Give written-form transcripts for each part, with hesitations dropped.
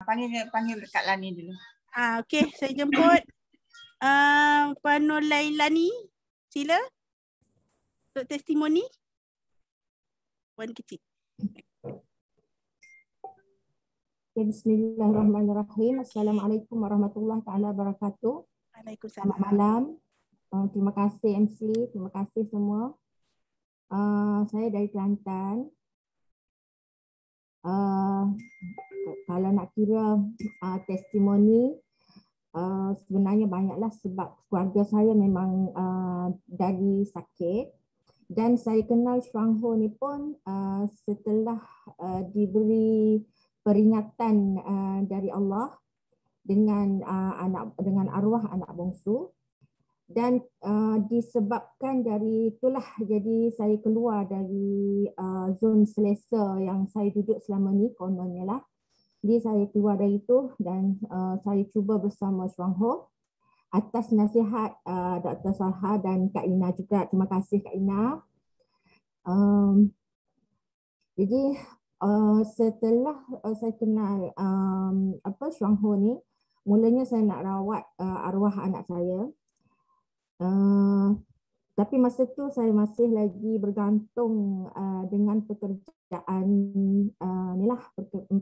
panggil Kak Lani dulu. Okey, saya jemput Puan Nur Lailani. Sila. Untuk testimoni. Puan kecil. Bismillahirrahmanirrahim. Assalamualaikum warahmatullahi taala wabarakatuh. Waalaikumsalam. Selamat malam. Terima kasih MC, terima kasih semua. Saya dari Kelantan. Kalau nak kira testimoni, sebenarnya banyaklah sebab keluarga saya memang dari sakit. Dan saya kenal Chuang Ho ni pun setelah diberi peringatan dari Allah dengan arwah anak bongsu, dan disebabkan dari itulah jadi saya keluar dari zon selesa yang saya duduk selama ni kononnya lah. Jadi saya keluar dari itu dan saya cuba bersama Chuang Ho atas nasihat Dr. Salha dan Kak Ina juga. Terima kasih Kak Ina. Jadi setelah saya kenal Chuang Ho ni, mulanya saya nak rawat arwah anak saya. Tapi masa tu saya masih lagi bergantung dengan pekerjaan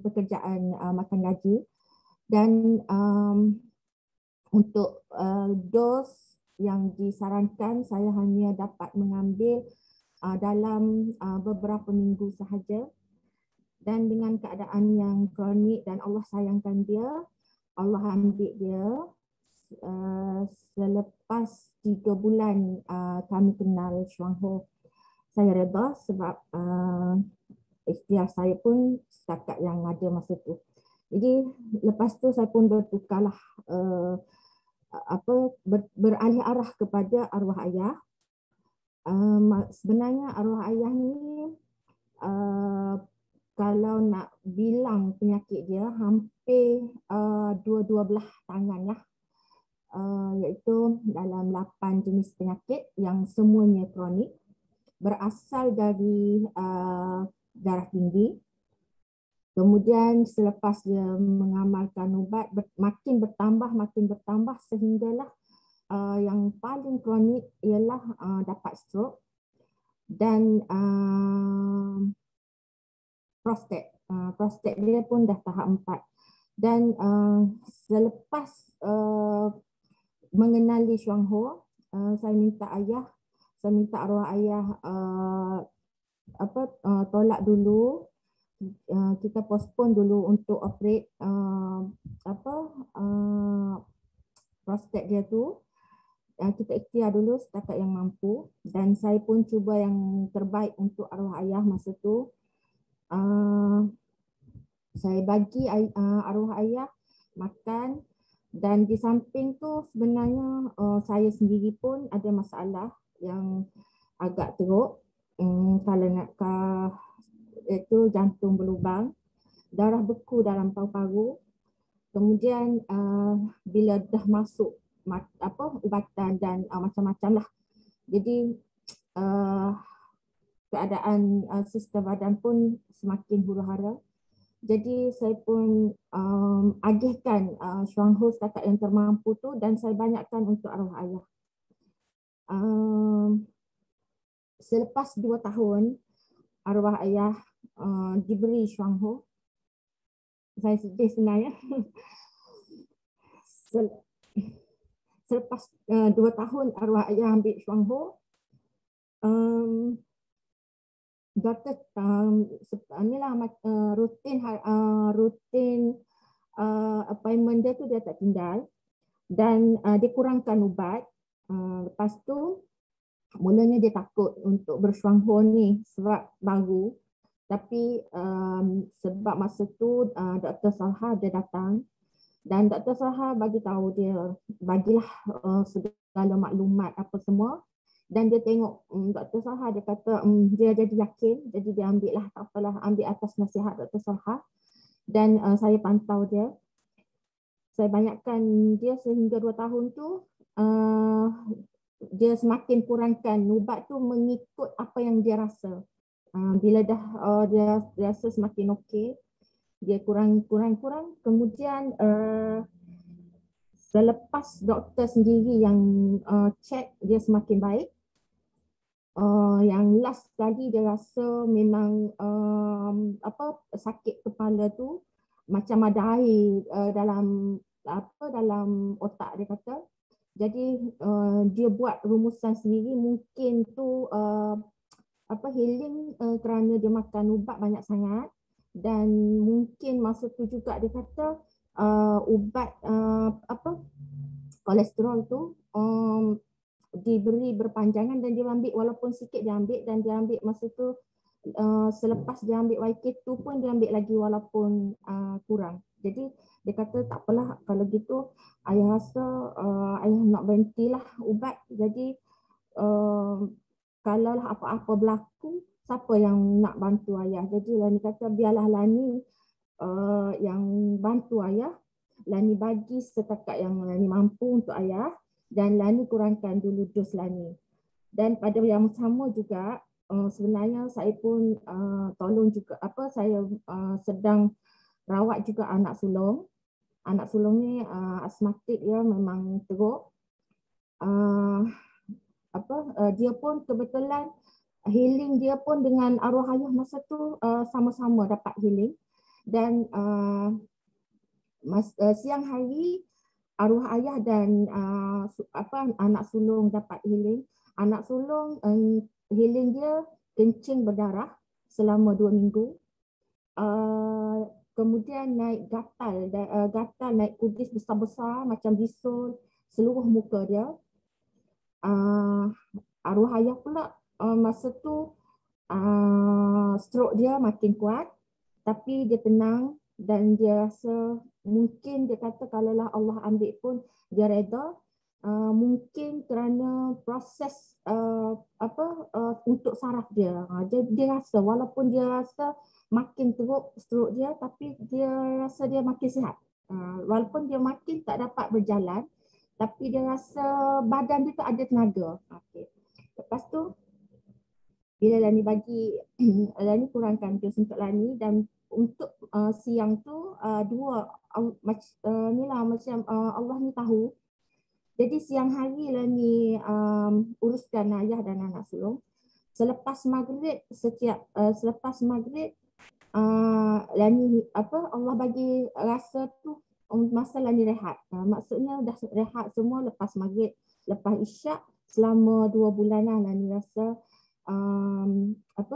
pekerjaan makan gaji, dan untuk dos yang disarankan saya hanya dapat mengambil dalam beberapa minggu sahaja. Dan dengan keadaan yang kronik dan Allah sayangkan dia, Allah ambil dia selepas 3 bulan kami kenal Chuang Ho. Saya reda sebab ikhtiar saya pun setakat yang ada masa tu. Jadi lepas tu saya pun bertukarlah beralih arah kepada arwah ayah. Sebenarnya arwah ayah ni kalau nak bilang penyakit dia hampir dua belah tangan lah. Iaitu dalam 8 jenis penyakit yang semuanya kronik, berasal dari darah tinggi. Kemudian selepas dia mengamalkan ubat makin bertambah sehinggalah yang paling kronik ialah dapat stroke dan prostat dia pun dah tahap 4. Dan selepas mengenali Chuang Ho, saya minta arwah ayah tolak dulu, kita postpone dulu untuk operate prostat dia tu. Kita ikhtiar dulu setakat yang mampu, dan saya pun cuba yang terbaik untuk arwah ayah masa tu. Saya bagi arwah ayah makan, dan di samping tu sebenarnya saya sendiri pun ada masalah yang agak teruk. Kalau nak itu jantung berlubang, darah beku dalam paru-paru. Kemudian bila dah masuk ubatan dan macam-macam lah. Jadi keadaan sistem badan pun semakin huru-hara. Jadi saya pun agihkan Chuang Ho setakat yang termampu tu, dan saya banyakkan untuk arwah ayah. Selepas 2 tahun arwah ayah diberi Chuang Ho. Saya sedih sebenarnya. Selepas 2 tahun arwah ayah ambil Chuang Ho, doktor rutin appointment dia tu dia tak tinggal, dan dia kurangkan ubat. Lepas tu mulanya dia takut untuk Chuang Ho ni sebab baru, tapi sebab masa tu Dr. Salha dia datang, dan Dr. Salha bagi tahu dia, bagilah segala maklumat apa semua. Dan dia tengok Dr. Salha, dia kata dia jadi yakin, jadi dia ambil lah, tak apalah, ambil atas nasihat Dr. Salha. Dan saya pantau dia, saya banyakkan dia sehingga 2 tahun tu. Dia semakin kurangkan ubat tu mengikut apa yang dia rasa. Bila dah dia rasa semakin okey, dia kurang. Kemudian selepas doktor sendiri yang check, dia semakin baik. Yang last kali dia rasa memang sakit kepala tu macam ada air dalam otak dia kata. Jadi dia buat rumusan sendiri, mungkin tu healing kerana dia makan ubat banyak sangat, dan mungkin masa tu juga dia kata ubat kolesterol tu diberi berpanjangan, dan dia ambil walaupun sikit dia ambil, dan dia ambil masa tu selepas dia ambil YK2 pun dia ambil lagi walaupun kurang. Jadi dia kata tak apalah kalau gitu, ayah rasa ayah nak berhentilah ubat. Jadi kalau apa-apa berlaku, siapa yang nak bantu ayah? Jadi Lani kata biarlah Lani yang bantu ayah. Lani bagi setakat yang Lani mampu untuk ayah, dan Lani kurangkan dulu dos Lani. Dan pada yang sama juga sebenarnya saya pun tolong juga saya sedang rawat juga anak sulung. Anak sulung ni asmatik, ya, memang teruk. Dia pun kebetulan healing dia pun dengan arwah ayah masa tu sama-sama dapat healing. Dan siang hari arwah ayah dan anak sulung dapat healing. Anak sulung healing dia kencing berdarah selama 2 minggu. Kemudian naik gatal, naik kudis besar-besar macam bisul seluruh muka dia. Arwah ayah pula masa tu stroke dia makin kuat, tapi dia tenang dan dia rasa mungkin dia kata kalaulah Allah ambil pun dia reda. Mungkin kerana proses untuk saraf dia. Dia rasa walaupun dia rasa makin teruk stroke dia, tapi dia rasa dia makin sihat. Walaupun dia makin tak dapat berjalan, tapi dia rasa badan dia tu ada tenaga. Okay. Lepas tu bila Lani bagi, Lani kurangkan dos untuk Lani, dan untuk siang tu macam Allah ni tahu. Jadi siang hari Lani uruskan ayah dan anak sulung. Selepas maghrib Lani Allah bagi rasa tu masa Lani rehat. Maksudnya dah rehat semua lepas maghrib, lepas isyak, selama 2 bulanan Lani rasa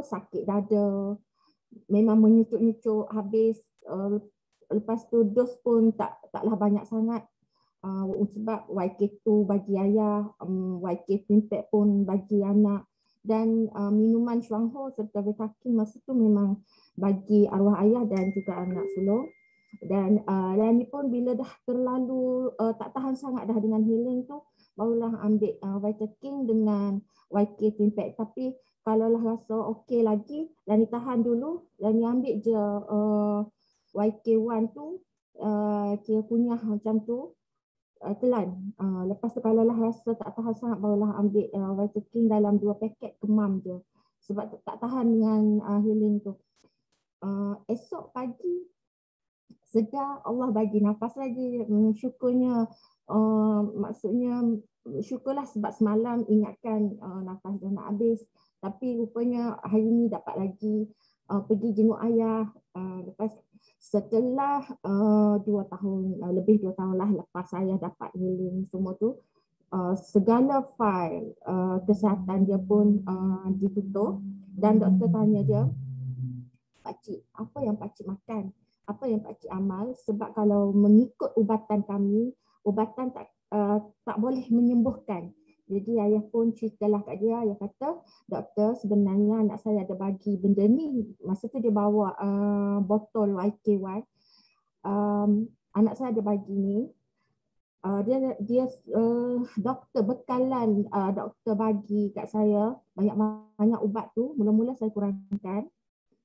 sakit dada, memang menyucuk-nyucuk habis. Lepas tu dos pun taklah banyak sangat. Sebab YK2 bagi ayah, YK Pimpek pun bagi anak, dan minuman Shuangho serta Vitakin masa tu memang bagi arwah ayah dan juga anak sulung. Dan Lani pun bila dah terlalu tak tahan sangat dah dengan healing tu, barulah ambil Vitakin dengan YK Pimpek. Tapi kalaulah rasa okey lagi, Lani tahan dulu, Lani ambil je YK1 tu, kira kunyah macam tu, telan. Lepas tu kalaulah rasa tak tahan sangat, barulah ambil Vitakin dalam 2 paket, kemam je. Sebab tak tahan dengan healing tu. Esok pagi sedar Allah bagi nafas lagi. Syukurnya, maksudnya syukurlah sebab semalam ingatkan nafas dah nak habis. Tapi rupanya hari ni dapat lagi pergi jenguk ayah. Lepas setelah 2 tahun, lebih 2 tahun lah lepas saya dapat healing semua tu, segala fail kesihatan dia pun ditutup, dan doktor tanya dia, "Pakcik, apa yang pakcik makan? Apa yang pakcik amal? Sebab kalau mengikut ubatan kami, ubatan tak boleh menyembuhkan." Jadi ayah pun ceritalah kat dia, ayah kata, "Doktor, sebenarnya anak saya ada bagi benda ni." Masa tu dia bawa botol YK1. Anak saya ada bagi ni. Dia doktor bekalan, doktor bagi kat saya banyak-banyak ubat tu. Mula-mula saya kurangkan.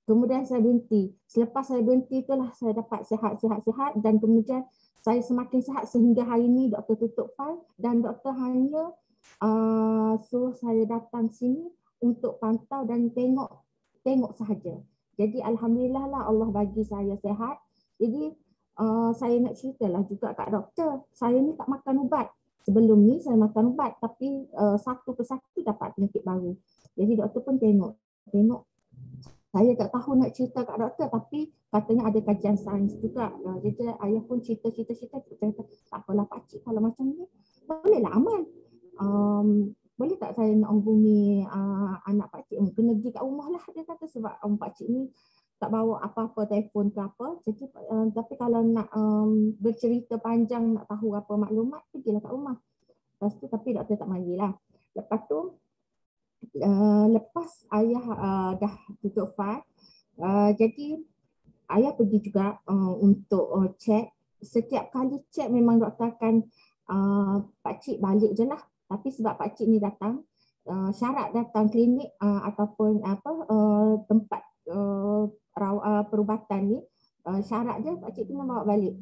Kemudian saya berhenti. Selepas saya berhenti itulah saya dapat sihat, dan kemudian saya semakin sihat sehingga hari ni doktor tutup file, dan doktor hanya suruh saya datang sini untuk pantau dan tengok sahaja. Jadi alhamdulillah lah Allah bagi saya sihat, Jadi saya nak ceritalah juga kat doktor, saya ni tak makan ubat. Sebelum ni saya makan ubat tapi satu persatu dapat penyakit baru. Jadi doktor pun tengok. Saya tak tahu nak cerita kat doktor tapi katanya ada kajian sains juga. Jadi ayah pun cerita, tak apalah pakcik kalau macam ni bolehlah aman. Boleh tak saya nak hubungi anak pakcik? Kena pergi kat rumah lah dia kata sebab pakcik ni tak bawa apa-apa telefon ke apa. Jadi tapi kalau nak bercerita panjang nak tahu apa maklumat pergilah kat rumah. Lepas tu tapi doktor tak marilah. Lepas tu lepas ayah dah tutup file, jadi ayah pergi juga untuk cek. Setiap kali cek memang doktor akan pakcik balik je lah. Tapi sebab pakcik ni datang, syarat datang klinik ataupun tempat perubatan ni, syarat je pakcik kena bawa balik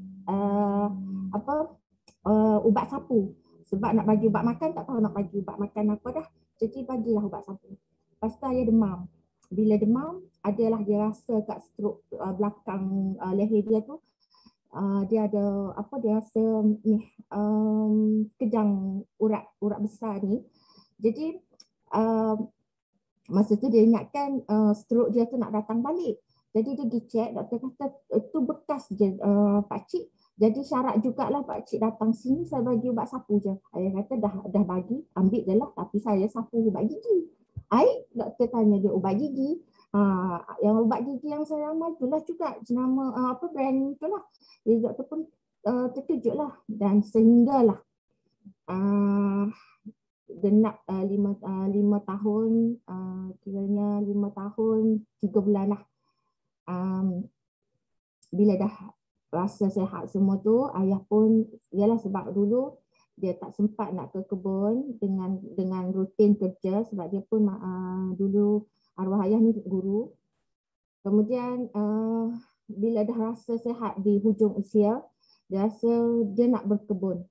ubat sapu. Sebab nak bagi ubat makan tak tahu nak bagi ubat makan apa dah. Jadi bagilah ubat sapu. Lepas tu ayah demam. Bila demam, adalah dia rasa kat strok belakang leher dia tu, dia ada dia rasa ni kejang urat besar ni. Jadi masa tu dia ingatkan strok dia tu nak datang balik. Jadi dia pergi cek, doktor kata itu bekas je pakcik. Jadi syarat jugalah pakcik datang sini saya bagi ubat sapu je. Ayah kata dah bagi, ambil je lah tapi saya sapu ubat gigi. Doktor tanya dia ubat gigi. Yang ubat gigi yang saya amal itulah juga jenama brand itulah. Jadi doktor pun terkejut lah dan sehinggalah genap 5 tahun, kiranya 5 tahun 3 bulan lah. Bila dah rasa sihat semua tu, ayah pun ialah sebab dulu dia tak sempat nak ke kebun dengan rutin kerja sebab dia pun dulu arwah ayah ni guru. Kemudian bila dah rasa sihat di hujung usia, dia rasa dia nak berkebun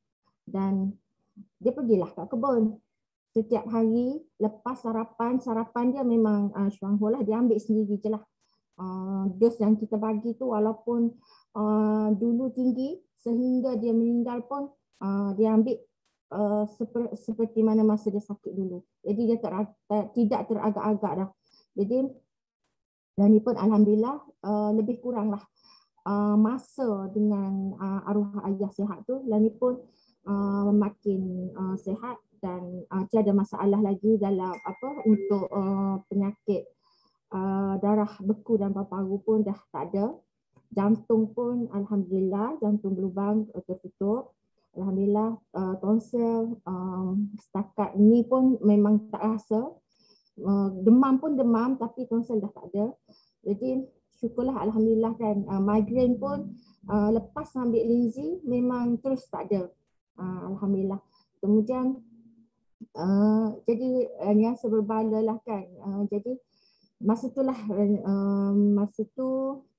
dan dia pergilah ke kebun. Setiap hari lepas sarapan dia memang syuangho lah, dia ambil sendiri je lah. Dos yang kita bagi tu walaupun dulu tinggi sehingga dia meninggal pun dia ambil seperti mana masa dia sakit dulu. Jadi dia tidak teragak-agak dah. Jadi Lani pun alhamdulillah lebih kurang lah masa dengan arwah ayah sihat tu, Lani pun makin sihat dan tiada masalah lagi dalam untuk penyakit darah beku dan paru-paru pun dah tak ada. Jantung pun alhamdulillah, jantung berlubang tertutup. Alhamdulillah tonsel setakat ni pun memang tak rasa. Demam pun demam tapi tonsel dah tak ada. Jadi syukurlah alhamdulillah kan. Migraine pun lepas ambil linzi memang terus tak ada. Alhamdulillah. Kemudian jadi yang seberbala lah kan. Jadi masa tu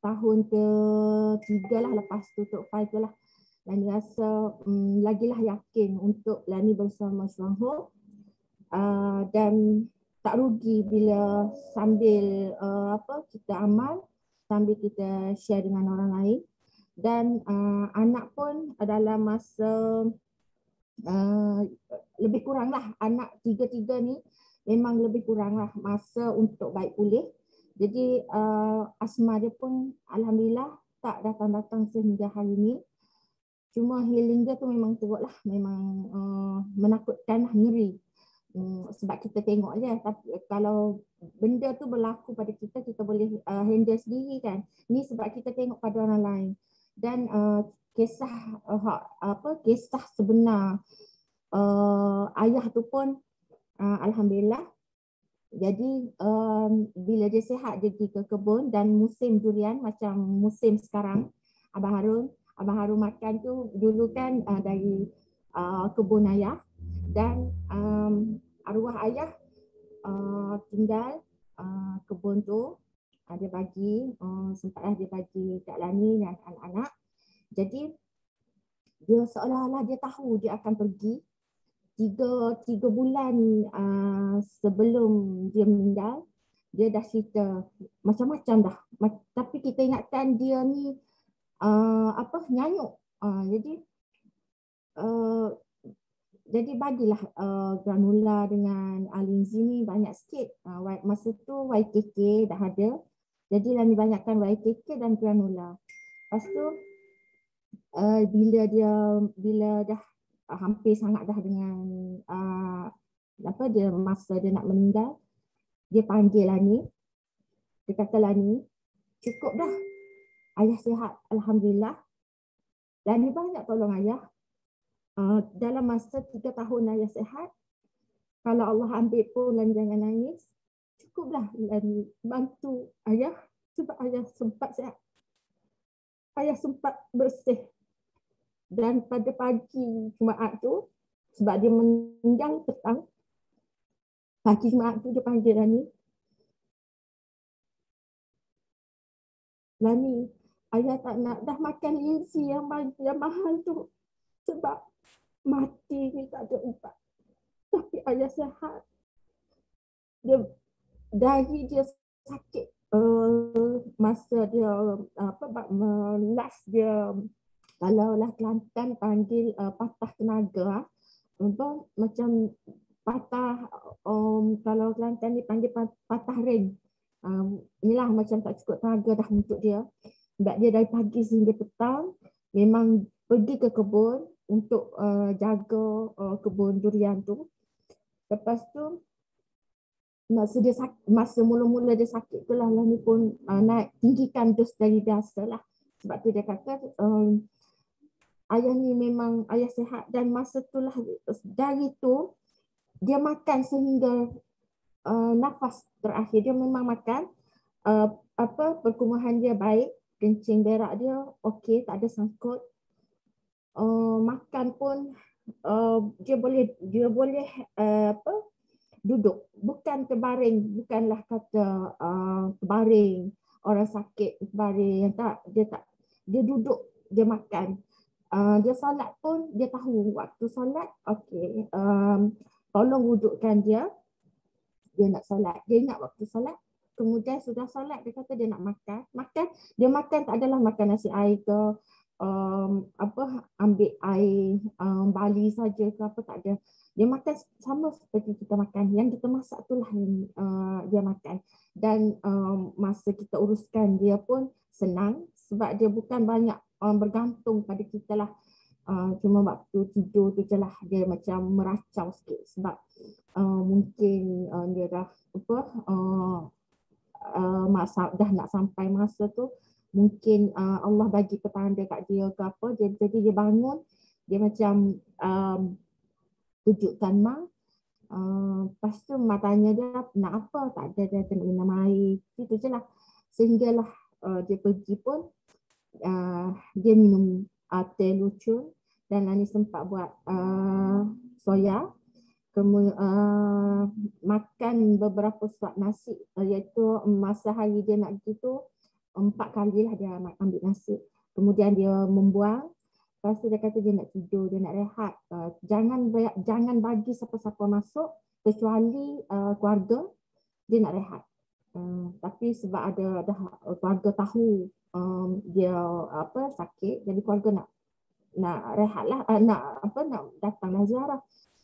tahun ke-3 lah lepas tutup file tu lah. Lani rasa lagilah yakin untuk Lani bersama Syuangho dan tak rugi bila sambil kita amal, sambil kita share dengan orang lain. Dan anak pun dalam masa lebih kurang lah, anak tiga-tiga ni memang lebih kurang lah masa untuk baik pulih. Jadi asma dia pun alhamdulillah tak datang-datang sehingga hari ni. Cuma healing dia tu memang teruk lah, memang menakutkan lah, ngeri. Sebab kita tengok je, tapi kalau benda tu berlaku pada kita, kita boleh handle sendiri kan. Ni sebab kita tengok pada orang lain. Dan kisah sebenar ayah tu pun alhamdulillah. Jadi bila dia sihat dia pergi ke kebun dan musim durian macam musim sekarang, Abang Harun makan tu dulu kan dari kebun ayah dan arwah ayah tinggal kebun tu, dia bagi sempatlah dia bagi kat Lani dan anak-anak. Jadi dia seolah-olah dia tahu dia akan pergi 3 bulan sebelum dia meninggal. Dia dah cerita macam-macam dah. Tapi kita ingatkan dia ni nyanyuk. Jadi bagilah granula dengan linzi ni banyak sikit. Masa tu YKK dah ada. Jadi Lani banyakkan YKK dan granula. Lepas tu bila dah hampir sangat dah dengan dia masa dia nak meninggal, dia panggil Lani. Dia kata, Lani, cukup dah. Ayah sihat, alhamdulillah. Lani banyak tolong ayah. Dalam masa 3 tahun ayah sihat, kalau Allah ambil pun Lani jangan nangis. Cukuplah Lani bantu ayah sebab ayah sempat sihat. Ayah sempat bersih. Dan pada pagi Jumaat tu, sebab dia meninggal petang, pagi Jumaat tu dia panggil Lani. Lani, ayah tak nak dah makan linzi yang mahal tu. Sebab mati ni tak ada ubat. Tapi ayah sihat. Dari dia sakit masa dia last dia, kalau lah Kelantan panggil patah tenaga, macam patah, kalau Kelantan ni panggil patah ring. Inilah macam tak cukup tenaga dah untuk dia. Sebab dia dari pagi sehingga petang memang pergi ke kebun untuk jaga kebun durian tu. Lepas tu masa mula-mula dia sakit tu lah Lani pun naik tinggikan dos dari biasa lah. Sebab tu dia kata ayah ni memang ayah sihat, dan masa tu lah dari tu dia makan sehingga nafas terakhir. Dia memang makan, perkumuhan dia baik, kencing berak dia okey, tak ada sangkut. Makan pun dia boleh duduk, bukan terbaring, bukanlah kata terbaring, orang sakit terbaring, dia duduk, dia makan. Dia solat pun dia tahu waktu solat, okey, tolong wudukkan dia nak solat. Dia ingat waktu solat, kemudian sudah solat dia kata dia nak makan. Dia makan tak adalah makan nasi air ke ambil air bali saja ke apa, tak ada. Dia makan sama seperti kita makan. Yang kita masak itulah yang dia makan. Dan masa kita uruskan dia pun senang sebab dia bukan banyak bergantung pada kita lah. Cuma waktu tidur tu je lah dia macam meracau sikit sebab mungkin dia dah dah nak sampai masa tu, mungkin Allah bagi petanda kat dia ke apa, jadi dia bangun, dia macam tunjukkan mak. Lepas tu matanya dia nak apa, tak ada, dia kena minum air, itu je lah. Sehinggalah dia pergi pun dia minum teh lucun, dan Lani sempat buat soya, kemudian makan beberapa suap nasi, iaitu masa hari dia nak pergi tu 4 kali lah dia ambil nasi. Kemudian dia membuang. Lepas tu dia kata dia nak tidur, dia nak rehat. Jangan bagi siapa-siapa masuk kecuali keluarga, dia nak rehat. Tapi sebab ada keluarga tahu dia sakit, jadi keluarga nak rehat lah, nak datang ziarah.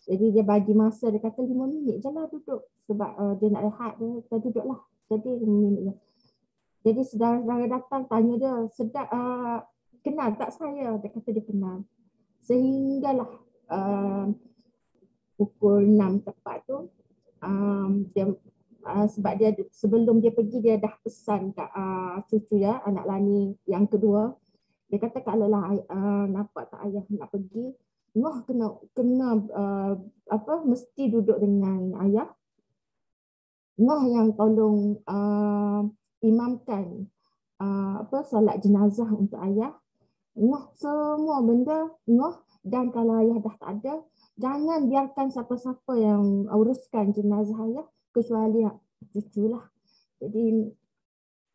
Jadi dia bagi masa, dia kata 5 minit je lah duduk sebab dia nak rehat, dia duduk lah. Jadi 5 minit je. Jadi saudara-saudara datang tanya dia, sedap kenal tak saya? Dia kata dia kenal. Sehinggalah pukul 6 tepat tu, sebab dia sebelum dia pergi dia dah pesan kat cucu dia, anak Lani yang kedua. Dia kata kalau lah nampak tak ayah nak pergi, Noh kena mesti duduk dengan ayah. Noh yang tolong imamkan solat jenazah untuk ayah. Noh semua benda Noh, dan kalau ayah dah tak ada, jangan biarkan siapa-siapa yang uruskan jenazah ayah kecuali cucu lah. Jadi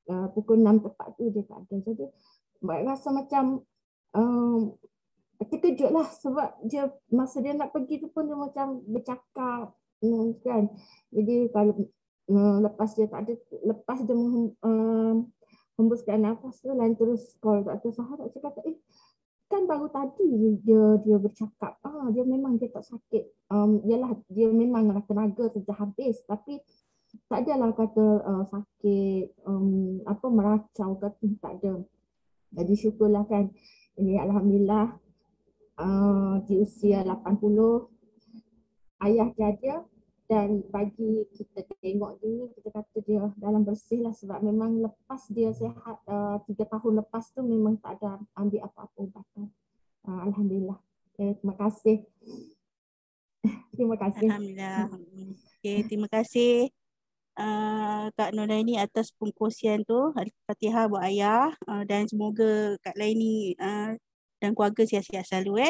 pukul 6 tepat tu dia tak ada. Jadi rasa macam terkejut lah sebab dia masa dia nak pergi tu pun dia macam bercakap kan. Jadi kalau lepas dia tak ada, lepas dia hembuskan nafas tu dan terus call Dr. Sahar. Saya kata, kan baru tadi dia bercakap, dia memang dia tak sakit. Yalah, dia memanglah tenaga sudah habis, tapi tak adalah kata sakit, meracau kata, tak ada. Jadi syukurlah kan, ini alhamdulillah di usia 80 ayah tiada, dan bagi kita tengok ni, kita kata dia dalam bersih lah, sebab memang lepas dia sihat 3 tahun lepas tu memang tak ada ambil apa-apa ubatan. Alhamdulillah. Terima kasih. Terima kasih. Alhamdulillah. Okay, terima kasih Kak Nuraini atas pengkongsian tu. Al-Fatihah buat ayah, dan semoga Kak Laini dan keluarga sihat-sihat selalu.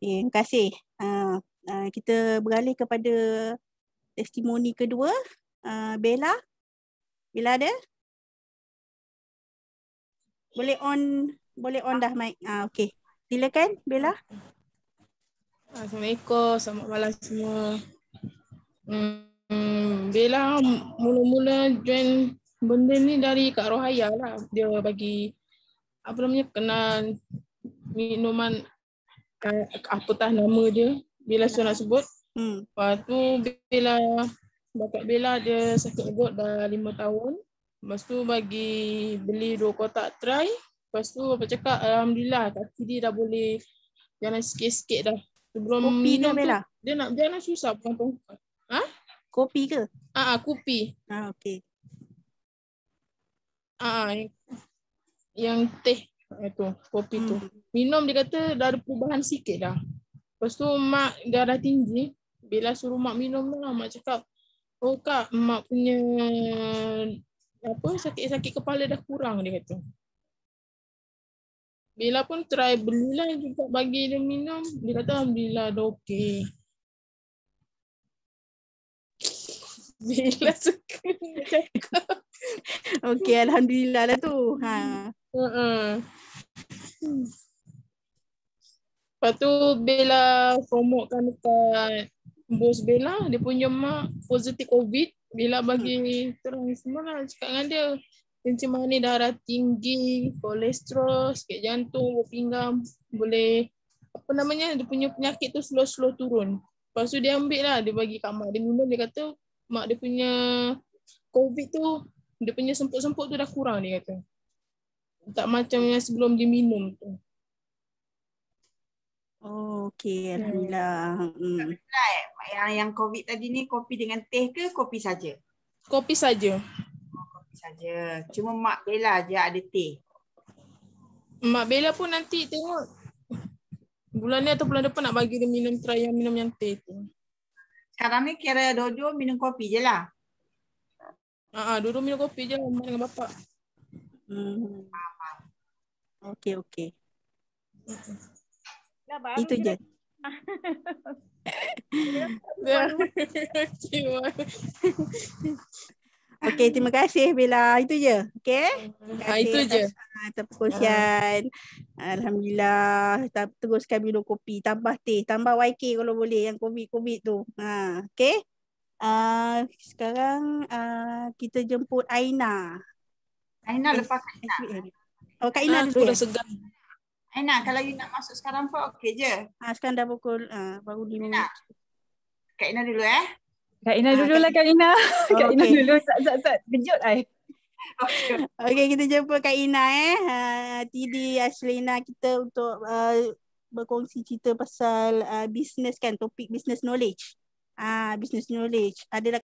Okay, terima kasih. Kita beralih kepada testimoni kedua. Bella. Bella ada? Boleh on dah mic. Okey. Silakan Bella. Assalamualaikum, selamat malam semua. Bella mula-mula join benda ni dari Kak Rohaya lah. Dia bagi kenal minuman, apatah nama dia, Bella nak sebut. Lepas tu bapak Bella dia sakit perut dah 5 tahun. Lepas tu beli 2 kotak try. Lepas tu apa cakap, alhamdulillah kaki dia dah boleh jalan sikit-sikit dah. Sebelum Kopi ke minum Bella? tu dia nak jalan susah potong. Kopi ke? Kopi. Okey. Yang teh itu, kopi tu. Minum dia kata dah ada perubahan sikit dah. Lepas tu mak darah tinggi, Bella suruh mak minum lah. Mak cakap, oh Kak, mak punya sakit-sakit kepala dah kurang, dia kata. Bella pun try belilah juga bagi dia minum. Dia kata alhamdulillah dah okey. Bella suka cakap. Okey, alhamdulillah lah tu. Lepas tu Bella promotekan dekat bos Bella, dia punya mak positif COVID. Bella bagi terang semua lah, cakap dengan dia kencing manis, darah tinggi, kolesterol, sakit jantung, pinggang, boleh dia punya penyakit tu slow-slow turun. Lepas tu dia ambil lah, dia bagi kat mak dia minum. Dia kata mak dia punya COVID tu, dia punya semput-semput tu dah kurang, dia kata. Tak macam yang sebelum dia minum tu. Oh, okey, alhamdulillah. Yang COVID tadi ni kopi dengan teh ke kopi saja? Kopi saja. Kopi saja. Cuma mak Bella je ada teh. Mak Bella pun nanti tengok bulan ni atau bulan depan nak bagi dia minum yang teh tu. Sekarang ni kira dua-dua minum kopi je lah. Dua-dua minum kopi je mak dengan bapak. Okey. Itu je. Okey, terima kasih Bella. Itu je. Okey. Itu je. Atas perkongsian. Alhamdulillah. Teruskan minum kopi, tambah teh, tambah YK kalau boleh yang COVID tu. Okey. Sekarang kita jemput Aina. Aina lepas Kak Ina. Kak Ina dulu. Sudah segan. Aina, kalau you nak masuk sekarang pun okey je. Sekarang dah pukul baru 5 minit. Kak Ina dulu Kak Ina dulu lah Kak Ina. Kak Ina dulu. Sat. Kejut I. Okey, kita jumpa Kak Ina TD Ashlina kita untuk berkongsi cerita pasal business kan, topik business knowledge. Business knowledge. Adalah